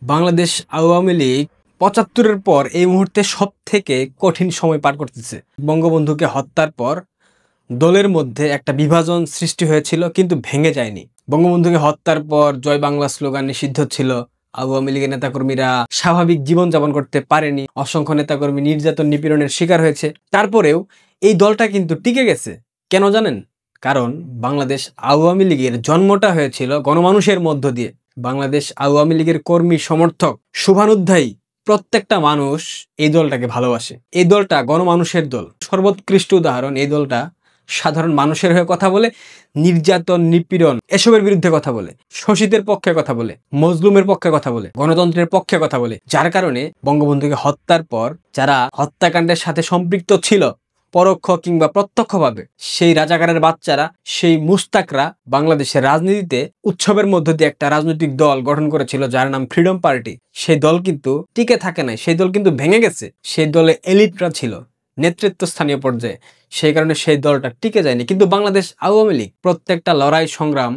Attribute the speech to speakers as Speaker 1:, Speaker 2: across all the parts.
Speaker 1: বাংলাদেশ আওয়ামী লীগ ৭৫-এর পর এই মুহূর্তে সবথেকে কঠিন সময় পার করতেছে। বঙ্গবন্ধুকে হত্যার পর দলের মধ্যে একটা বিভাজন সৃষ্টি হয়েছিল, কিন্তু ভেঙে যায়নি। বঙ্গবন্ধুকে হত্যার পর জয় বাংলা স্লোগান নিষিদ্ধ ছিল। আওয়ামী লীগের নেতাকর্মীরা স্বাভাবিক জীবনযাপন করতে পারেনি। অসংখ্য নেতাকর্মী নির্যাতন নিপীড়নের শিকার হয়েছে। তারপরেও এই দলটা কিন্তু টিকে গেছে। কেন জানেন? কারণ বাংলাদেশ আওয়ামী লীগের জন্মটা হয়েছিল গণমানুষের মধ্য দিয়ে। বাংলাদেশ আওয়ামী লীগের কর্মী, সমর্থক, শুভানুধ্যায়ী প্রত্যেকটা মানুষ এই দলটাকে ভালোবাসে। এই দলটা গণমানুষের দল। সর্বোৎকৃষ্ট উদাহরণ, এই দলটা সাধারণ মানুষের হয়ে কথা বলে, নির্যাতন নিপীড়ন এসবের বিরুদ্ধে কথা বলে, শোষিতের পক্ষে কথা বলে, মজলুমের পক্ষে কথা বলে, গণতন্ত্রের পক্ষে কথা বলে। যার কারণে বঙ্গবন্ধুকে হত্যার পর যারা হত্যাকাণ্ডের সাথে সম্পৃক্ত ছিল, পরোক্ষ কিংবা প্রত্যক্ষভাবে, সেই রাজাকারের বাচ্চারা, সেই মুস্তাকরা বাংলাদেশের রাজনীতিতে উৎসবের মধ্য দিয়ে একটা রাজনৈতিক দল গঠন করেছিল যার নাম ফ্রিডম পার্টি। সেই দল কিন্তু টিকে থাকে নাই, সেই দল কিন্তু ভেঙে গেছে। সেই দলে এলিটরা ছিল, নেতৃত্ব স্থানীয় পর্যায়ে, সেই কারণে সেই দলটা টিকে যায়নি। কিন্তু বাংলাদেশ আওয়ামী লীগ প্রত্যেকটা লড়াই সংগ্রাম,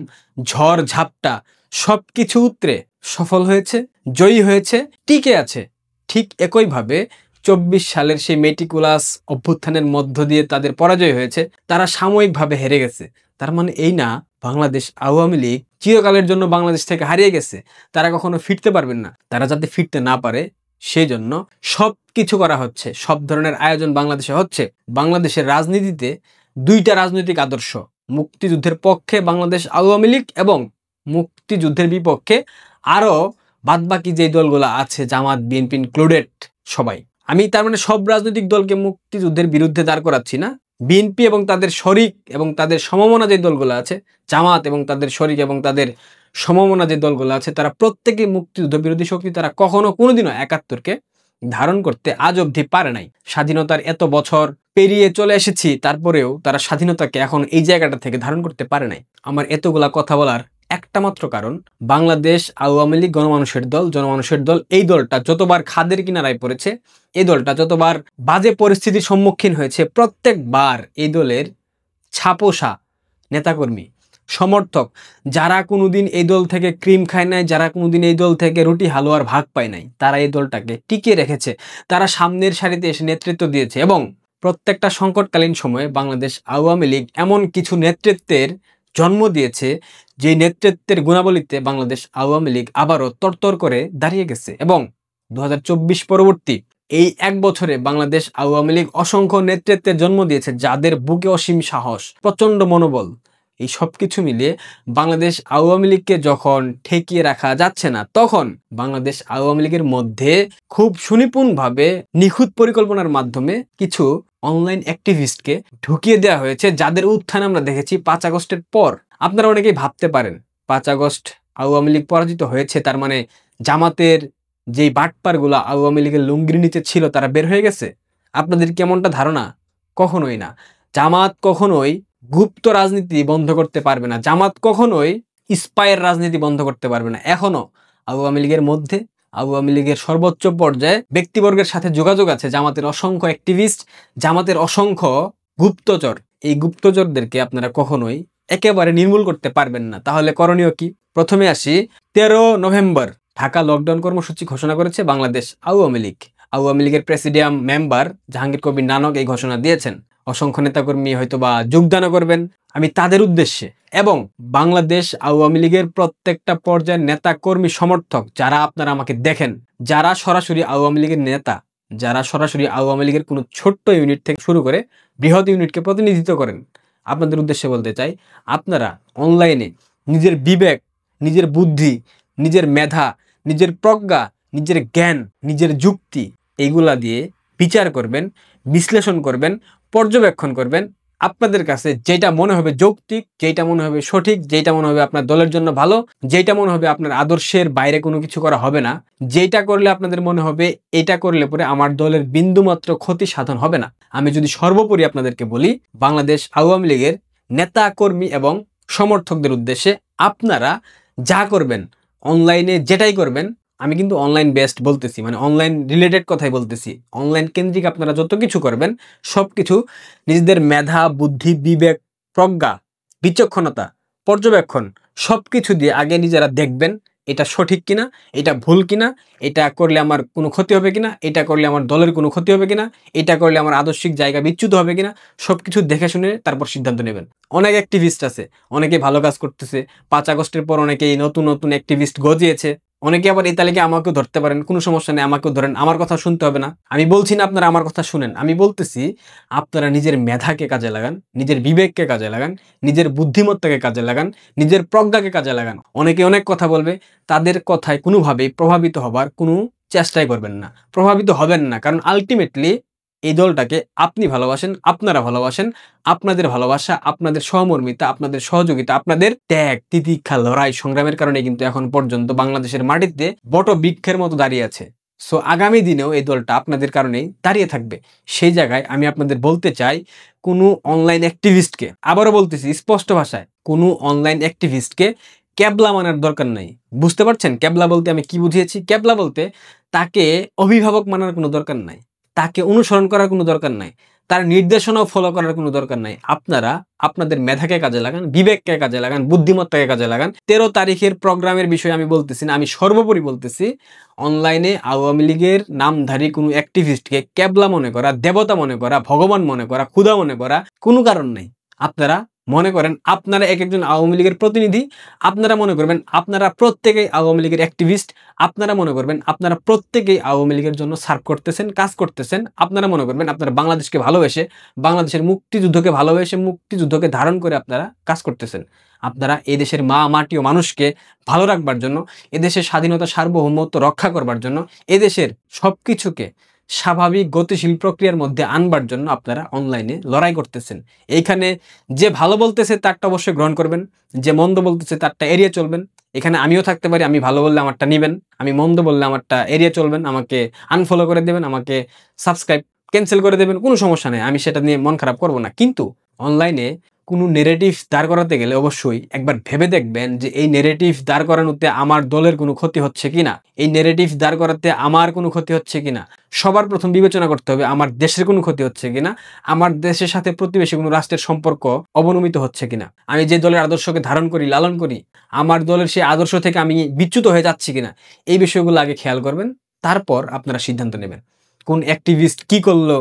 Speaker 1: ঝড় ঝাপটা সবকিছু উতরে সফল হয়েছে, জয়ী হয়েছে, টিকে আছে। ঠিক একইভাবে ২৪ সালের সেই মেটিকুলাস অভ্যুত্থানের মধ্য দিয়ে তাদের পরাজয় হয়েছে, তারা সাময়িকভাবে হেরে গেছে। তার মানে এই না বাংলাদেশ আওয়ামী লীগ চিরকালের জন্য বাংলাদেশ থেকে হারিয়ে গেছে, তারা কখনো ফিরতে পারবেন না। তারা যাতে ফিরতে না পারে সেই জন্য সব কিছু করা হচ্ছে, সব ধরনের আয়োজন বাংলাদেশে হচ্ছে। বাংলাদেশের রাজনীতিতে দুইটা রাজনৈতিক আদর্শ, মুক্তিযুদ্ধের পক্ষে বাংলাদেশ আওয়ামী লীগ এবং মুক্তিযুদ্ধের বিপক্ষে আরও বাদবাকি যে দলগুলো আছে, জামাত, বিএনপি ইনক্লুডেড, সবাই। আমি তার মানে সব রাজনৈতিক দলকে মুক্তিযুদ্ধের বিরুদ্ধে দাঁড় করাচ্ছি না। বিএনপি এবং তাদের শরিক এবং তাদের সমমনা যে দলগুলো আছে, জামাত এবং তাদের শরিক এবং তাদের সমমনা যে দলগুলো আছে, তারা প্রত্যেকেই মুক্তিযুদ্ধ বিরোধী শক্তি। তারা কখনো কোনোদিনও ৭১কে ধারণ করতে আজ অবধি পারে নাই। স্বাধীনতার এত বছর পেরিয়ে চলে এসেছি, তারপরেও তারা স্বাধীনতাকে এখন এই জায়গাটা থেকে ধারণ করতে পারে নাই। আমার এতগুলা কথা বলার একটা মাত্র কারণ, বাংলাদেশ আওয়ামী লীগ গণমানুষের দল, জনমানুষের দল। এই দলটা যতবার খাদের কিনারায় পড়েছে, এই দলটা যতবার বাজে পরিস্থিতির সম্মুখীন হয়েছে, প্রত্যেকবার এই দলের ছাপোষা নেতাকর্মী, সমর্থক, যারা কোনোদিন এই দল থেকে ক্রিম খায় নাই, যারা কোনোদিন এই দল থেকে রুটি হালুয়ার ভাগ পায় নাই, তারা এই দলটাকে টিকিয়ে রেখেছে। তারা সামনের সারিতে এসে নেতৃত্ব দিয়েছে এবং প্রত্যেকটা সংকটকালীন সময়ে বাংলাদেশ আওয়ামী লীগ এমন কিছু নেতৃত্বের জন্ম দিয়েছে, যে নেতৃত্বের গুণাবলীতে বাংলাদেশ আওয়ামী লীগ আবারও তরতর করে দাঁড়িয়ে গেছে। এবং ২০২৪ পরবর্তী এই এক বছরে বাংলাদেশ আওয়ামী লীগ অসংখ্য নেতৃত্বের জন্ম দিয়েছে, যাদের বুকে অসীম সাহস, প্রচণ্ড মনোবল। এই সব কিছু মিলিয়ে বাংলাদেশ আওয়ামী লীগকে যখন ঠেকিয়ে রাখা যাচ্ছে না, তখন বাংলাদেশ আওয়ামী লীগের মধ্যে খুব সুনিপুণভাবে নিখুঁত পরিকল্পনার মাধ্যমে কিছু অনলাইন অ্যাক্টিভিস্টকে ঢুকিয়ে দেওয়া হয়েছে, যাদের উত্থান আমরা দেখেছি ৫ আগস্টের পর। আপনারা অনেকেই ভাবতে পারেন ৫ আগস্ট আওয়ামী লীগ পরাজিত হয়েছে, তার মানে জামাতের যেই বাটপারগুলো আওয়ামী লীগের লুঙ্গির নিচে ছিল তারা বের হয়ে গেছে। আপনাদের কেমনটা ধারণা? কখনোই না। জামাত কখনোই গুপ্ত রাজনীতি বন্ধ করতে পারবে না। জামাত কখনোই স্পাইয়ের রাজনীতি বন্ধ করতে পারবে না। এখনো আওয়ামী লীগের মধ্যে, আওয়ামী লীগের সর্বোচ্চ পর্যায়ে ব্যক্তিবর্গের সাথে যোগাযোগ আছে জামাতের অসংখ্য অ্যাক্টিভিস্ট, জামাতের অসংখ্য গুপ্তচর। এই গুপ্তচরদেরকে আপনারা কখনোই একেবারে নির্মূল করতে পারবেন না। তাহলে করণীয় কি? প্রথমে আসি, ১৩ নভেম্বর ঢাকা লকডাউন কর্মসূচি ঘোষণা করেছে বাংলাদেশ আওয়ামী লীগ। আওয়ামী লীগের প্রেসিডিয়াম মেম্বার জাহাঙ্গীর কবির নানক এই ঘোষণা দিয়েছেন। অসংখ্য নেতাকর্মী হয়তোবা যোগদানও করবেন। আমি তাদের উদ্দেশ্যে এবং বাংলাদেশ আওয়ামী লীগের প্রত্যেকটা পর্যায়ের নেতা কর্মী সমর্থক, যারা আপনারা আমাকে দেখেন, যারা সরাসরি আওয়ামী লীগের নেতা, যারা সরাসরি আওয়ামী লীগের কোনো ছোট্ট ইউনিট থেকে শুরু করে বৃহৎ ইউনিটকে প্রতিনিধিত্ব করেন, আপনাদের উদ্দেশ্যে বলতে চাই, আপনারা অনলাইনে নিজের বিবেক, নিজের বুদ্ধি, নিজের মেধা, নিজের প্রজ্ঞা, নিজের জ্ঞান, নিজের যুক্তি, এইগুলা দিয়ে বিচার করবেন, বিশ্লেষণ করবেন, পর্যবেক্ষণ করবেন। আপনাদের কাছে যেটা মনে হবে যৌক্তিক, যেটা মনে হবে সঠিক, যেটা মনে হবে আপনার দলের জন্য ভালো, যেটা মনে হবে আপনার আদর্শের বাইরে কোনো কিছু করা হবে না, যেটা করলে আপনাদের মনে হবে এটা করলে পরে আমার দলের বিন্দুমাত্র ক্ষতি সাধন হবে না। আমি যদি সর্বোপরি আপনাদেরকে বলি, বাংলাদেশ আওয়ামী লীগের নেতা কর্মী এবং সমর্থকদের উদ্দেশ্যে আপনারা যা করবেন, অনলাইনে যেটাই করবেন, আমি কিন্তু অনলাইন বেসড বলতেছি, মানে অনলাইন রিলেটেড কথাই বলতেছি, অনলাইন কেন্দ্রিক আপনারা যত কিছু করবেন সব কিছু নিজেদের মেধা, বুদ্ধি, বিবেক, প্রজ্ঞা, বিচক্ষণতা, পর্যবেক্ষণ সব কিছু দিয়ে আগে নিজেরা দেখবেন, এটা সঠিক কিনা, এটা ভুল কিনা, এটা করলে আমার কোনো ক্ষতি হবে কিনা, এটা করলে আমার দলের কোনো ক্ষতি হবে কিনা, এটা করলে আমার আদর্শিক জায়গা বিচ্যুত হবে কিনা, সবকিছু দেখে শুনে তারপর সিদ্ধান্ত নেবেন। অনেক অ্যাক্টিভিস্ট আছে, অনেকে ভালো কাজ করতেছে, 5 আগস্টের পর অনেকেই নতুন নতুন অ্যাক্টিভিস্ট গজিয়েছে। অনেকে আবার এই তালিকায় আমাকেও ধরতে পারেন, কোনো সমস্যা নেই, আমাকেও ধরেন, আমার কথা শুনতে হবে না। আমি বলছি না আপনারা আমার কথা শুনেন, আমি বলতেছি আপনারা নিজের মেধাকে কাজে লাগান, নিজের বিবেককে কাজে লাগান, নিজের বুদ্ধিমত্তাকে কাজে লাগান, নিজের প্রজ্ঞাকে কাজে লাগান। অনেকে অনেক কথা বলবে, তাদের কথায় কোনোভাবেই প্রভাবিত হবার কোনো চেষ্টাই করবেন না, প্রভাবিত হবেন না। কারণ আলটিমেটলি এই দলটাকে আপনি ভালোবাসেন, আপনারা ভালোবাসেন, আপনাদের ভালোবাসা, আপনাদের সহমর্মিতা, আপনাদের সহযোগিতা, আপনাদের ত্যাগ, তিতিক্ষা, লড়াই, সংগ্রামের কারণে কিন্তু এখন পর্যন্ত বাংলাদেশের মাটিতে বট বৃক্ষের মতো দাঁড়িয়ে আছে। সো আগামী দিনেও এই দলটা আপনাদের কারণেই দাঁড়িয়ে থাকবে। সেই জায়গায় আমি আপনাদের বলতে চাই, কোনো অনলাইন অ্যাক্টিভিস্টকে, আবারও বলতেছি স্পষ্ট ভাষায়, কোনো অনলাইন অ্যাক্টিভিস্টকে ক্যাবলা মানার দরকার নাই। বুঝতে পারছেন ক্যাবলা বলতে আমি কি বুঝিয়েছি? ক্যাবলা বলতে তাকে অভিভাবক মানার কোনো দরকার নাই, তাকে অনুসরণ করার কোনো দরকার নাই, তার নির্দেশনাও ফলো করার কোনো দরকার নাই। আপনারা আপনাদের মেধাকে কাজে লাগান, বিবেককে কাজে লাগান, বুদ্ধিমত্তাকে কাজে লাগান। 13 তারিখের প্রোগ্রামের বিষয়ে আমি বলতেছি না, আমি সর্বোপরি বলতেছি অনলাইনে আওয়ামী লীগের নামধারী কোনো অ্যাক্টিভিস্টকে ক্যাবলা মনে করা, দেবতা মনে করা, ভগবান মনে করা, ক্ষুধা মনে করা কোনো কারণ নেই। আপনারা মনে করেন আপনারা এক একজন আওয়ামী লীগের প্রতিনিধি, আপনারা মনে করবেন আপনারা প্রত্যেকেই আওয়ামী লীগের অ্যাক্টিভিস্ট, আপনারা মনে করবেন আপনারা প্রত্যেকেই আওয়ামী লীগের জন্য সার্ভ করতেছেন, কাজ করতেছেন, আপনারা মনে করবেন আপনারা বাংলাদেশকে ভালোবেসে, বাংলাদেশের মুক্তিযুদ্ধকে ভালোবেসে, মুক্তিযুদ্ধকে ধারণ করে আপনারা কাজ করতেছেন। আপনারা এদেশের মা মাটি ও মানুষকে ভালো রাখবার জন্য, এদেশের স্বাধীনতা সার্বভৌমত্ব রক্ষা করবার জন্য, এদেশের সব কিছুকে স্বাভাবিক গতিশীল প্রক্রিয়ার মধ্যে আনবার জন্য আপনারা অনলাইনে লড়াই করতেছেন। এইখানে যে ভালো বলতেছে তারটা অবশ্যই গ্রহণ করবেন, যে মন্দ বলতেছে তারটা এড়িয়ে চলবেন। এখানে আমিও থাকতে পারি, আমি ভালো বললে আমারটা নিবেন, আমি মন্দ বললে আমারটা এড়িয়ে চলবেন, আমাকে আনফলো করে দেবেন, আমাকে সাবস্ক্রাইব ক্যান্সেল করে দেবেন, কোনো সমস্যা নেই, আমি সেটা নিয়ে মন খারাপ করব না। কিন্তু অনলাইনে কোনো নেগেটিভ দাঁড় করাতে গেলে অবশ্যই একবার ভেবে দেখবেন যে এই নেগেটিভ দাঁড় করানোতে আমার দলের কোনো ক্ষতি হচ্ছে কিনা, এই নেগেটিভ দাঁড় করাতে আমার কোনো ক্ষতি হচ্ছে কিনা। সবার প্রথম বিবেচনা করতে হবে আমার দেশের কোনো ক্ষতি হচ্ছে কিনা, আমার দেশের সাথে প্রতিবেশী কোনো রাষ্ট্রের সম্পর্ক অবনমিত হচ্ছে কিনা, আমি যে দলের আদর্শকে ধারণ করি, লালন করি, আমার দলের সেই আদর্শ থেকে আমি বিচ্যুত হয়ে যাচ্ছি কিনা, এই বিষয়গুলো আগে খেয়াল করবেন। তারপর আপনারা সিদ্ধান্ত নেবেন কোন অ্যাক্টিভিস্ট কি করলো,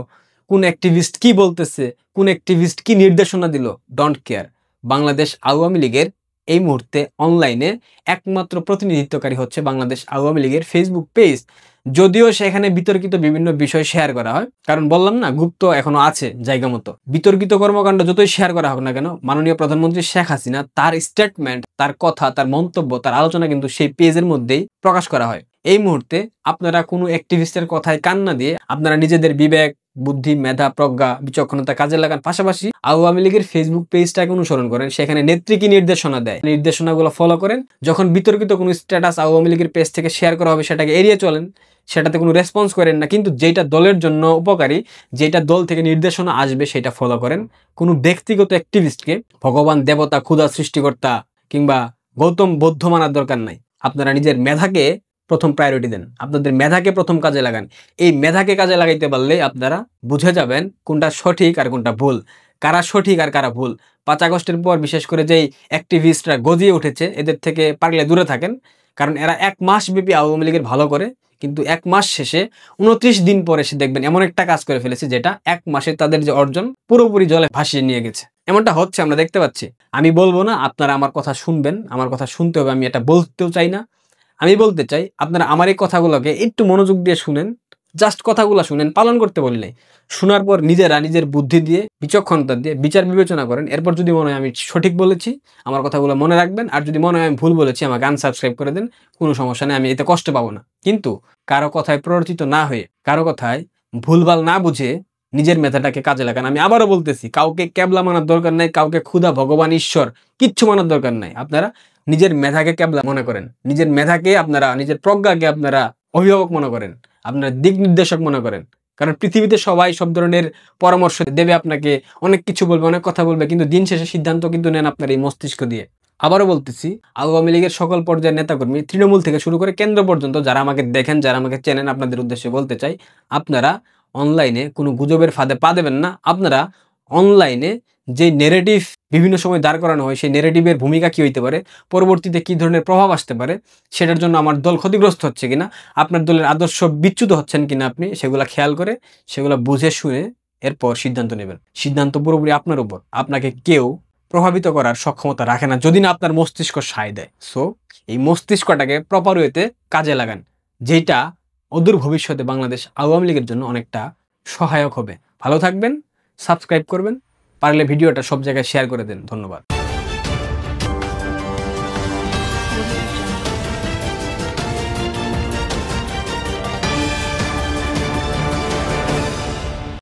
Speaker 1: কোন অ্যাক্টিভিস্ট কি বলতেছে, কোন অ্যাক্টিভিস্ট কি নির্দেশনা দিল, ডোন্ট কেয়ার। বাংলাদেশ আওয়ামী লীগের এই মুহূর্তে অনলাইনে একমাত্র প্রতিনিধিত্বকারী হচ্ছে বাংলাদেশ আওয়ামী লীগের ফেসবুক পেজ। যদিও সেখানে বিতর্কিত বিভিন্ন বিষয় শেয়ার করা হয়, কারণ বললাম না গুপ্ত এখনো আছে জায়গা মতো। বিতর্কিত কর্মকাণ্ড যতই শেয়ার করা হোক না কেন, মাননীয় প্রধানমন্ত্রী শেখ হাসিনা তার স্টেটমেন্ট, তার কথা, তার মন্তব্য, তার আলোচনা কিন্তু সেই পেজের মধ্যেই প্রকাশ করা হয়। এই মুহূর্তে আপনারা কোনো অ্যাক্টিভিস্টের কথায় কান না দিয়ে আপনারা নিজেদের বিবেক, বুদ্ধি, মেধা, প্রজ্ঞা, বিচক্ষণতা কাজে লাগান। পাশাপাশি আওয়ামী লীগের ফেসবুক পেজটাকে অনুসরণ করেন, সেখানে নেত্রী কি নির্দেশনা দেয়, নির্দেশনাগুলো ফলো করেন। যখন বিতর্কিত কোনো স্ট্যাটাস আওয়ামী লীগের পেজ থেকে শেয়ার করা হবে সেটাকে এড়িয়ে চলেন, সেটাতে কোনো রেসপন্স করেন না। কিন্তু যেটা দলের জন্য উপকারী, যেটা দল থেকে নির্দেশনা আসবে সেটা ফলো করেন। কোনো ব্যক্তিগত অ্যাক্টিভিস্টকে ভগবান, দেবতা, ক্ষুধা, সৃষ্টিকর্তা কিংবা গৌতম বৌদ্ধ মানার দরকার নাই। আপনারা নিজের মেধাকে প্রথম প্রায়োরিটি দেন, আপনাদের মেধাকে প্রথম কাজে লাগান। এই মেধাকে কাজে লাগাইতে পারলে আপনারা বুঝে যাবেন কোনটা সঠিক আর কোনটা ভুল, কারা সঠিক আর কারা ভুল। 5 আগস্টের পর বিশেষ করে যেই অ্যাক্টিভিস্টরা গজিয়ে উঠেছে, এদের থেকে পারলে দূরে থাকেন। কারণ এরা 1 মাস ব্যাপী আওয়ামী লীগের ভালো করে, কিন্তু 1 মাস শেষে 29 দিন পরে এসে দেখবেন এমন একটা কাজ করে ফেলেছে যেটা 1 মাসে তাদের যে অর্জন পুরোপুরি জলে ভাসিয়ে নিয়ে গেছে। এমনটা হচ্ছে, আমরা দেখতে পাচ্ছি। আমি বলবো না আপনারা আমার কথা শুনবেন, আমার কথা শুনতে হবে, আমি এটা বলতেও চাই না। আমি বলতে চাই আপনারা আমার এই কথাগুলোকে একটু মনোযোগ দিয়ে শুনেন, জাস্ট কথাগুলো শুনেন, পালন করতে বলি নাই। শোনার পর নিজেরা নিজের বুদ্ধি দিয়ে, বিচক্ষণতা দিয়ে বিচার বিবেচনা করেন। এরপর যদি মনে হয় আমি সঠিক বলেছি, আমার কথাগুলো মনে রাখবেন। আর যদি মনে হয় আমি ভুল বলেছি, আমাকে আনসাবস্ক্রাইব করে দেন, কোনো সমস্যা নেই, আমি এতে কষ্ট পাবো না। কিন্তু কারো কথায় প্ররোচিত না হয়ে, কারো কথায় ভুলভাল না বুঝে নিজের মেধাটাকে কাজে লাগান। আমি আবারও বলতেছি, কাউকে ক্যাবলা মানার দরকার নাই, কাউকে ক্ষুধা, ভগবান, ঈশ্বর কিচ্ছু মানার দরকার নাই। আপনারা নিজের মেধাকে ক্যাবলা মনে করেন, নিজের মেধাকে আপনারা, নিজের প্রজ্ঞাকে আপনারা অভিভাবক মনে করেন, আপনারা দিক নির্দেশক মনে করেন। কারণ পৃথিবীতে সবাই সব ধরনের পরামর্শ দেবে আপনাকে, অনেক কিছু বলবে, অনেক কথা বলবে, কিন্তু দিন শেষে সিদ্ধান্ত কিন্তু নেন আপনার এই মস্তিষ্ক দিয়ে। আবারও বলতেছি, আওয়ামী লীগের সকল পর্যায়ের নেতাকর্মী, তৃণমূল থেকে শুরু করে কেন্দ্র পর্যন্ত যারা আমাকে দেখেন, যারা আমাকে চেনেন, আপনাদের উদ্দেশ্যে বলতে চাই, আপনারা অনলাইনে কোনো গুজবের ফাঁদে পা দেবেন না। আপনারা অনলাইনে যে নেরেটিভ বিভিন্ন সময় দাঁড় করানো হয় সেই নেরেটিভের ভূমিকা কী হইতে পারে, পরবর্তীতে কী ধরনের প্রভাব আসতে পারে, সেটার জন্য আমার দল ক্ষতিগ্রস্ত হচ্ছে কিনা, আপনার দলের আদর্শ বিচ্যুত হচ্ছেন কিনা, আপনি সেগুলো খেয়াল করে সেগুলো বুঝে শুনে এরপর সিদ্ধান্ত নেবেন। সিদ্ধান্ত পুরোপুরি আপনার উপর, আপনাকে কেউ প্রভাবিত করার সক্ষমতা রাখে না যদি না আপনার মস্তিষ্ক সায় দেয়। সো এই মস্তিষ্কটাকে প্রপার ওয়েতে কাজে লাগান, যেটা অদূর ভবিষ্যতে বাংলাদেশ আওয়ামী লীগের জন্য অনেকটা সহায়ক হবে। ভালো থাকবেন, সাবস্ক্রাইব করবেন, পারলে ভিডিওটা সব জায়গায় শেয়ার করে দেন। ধন্যবাদ।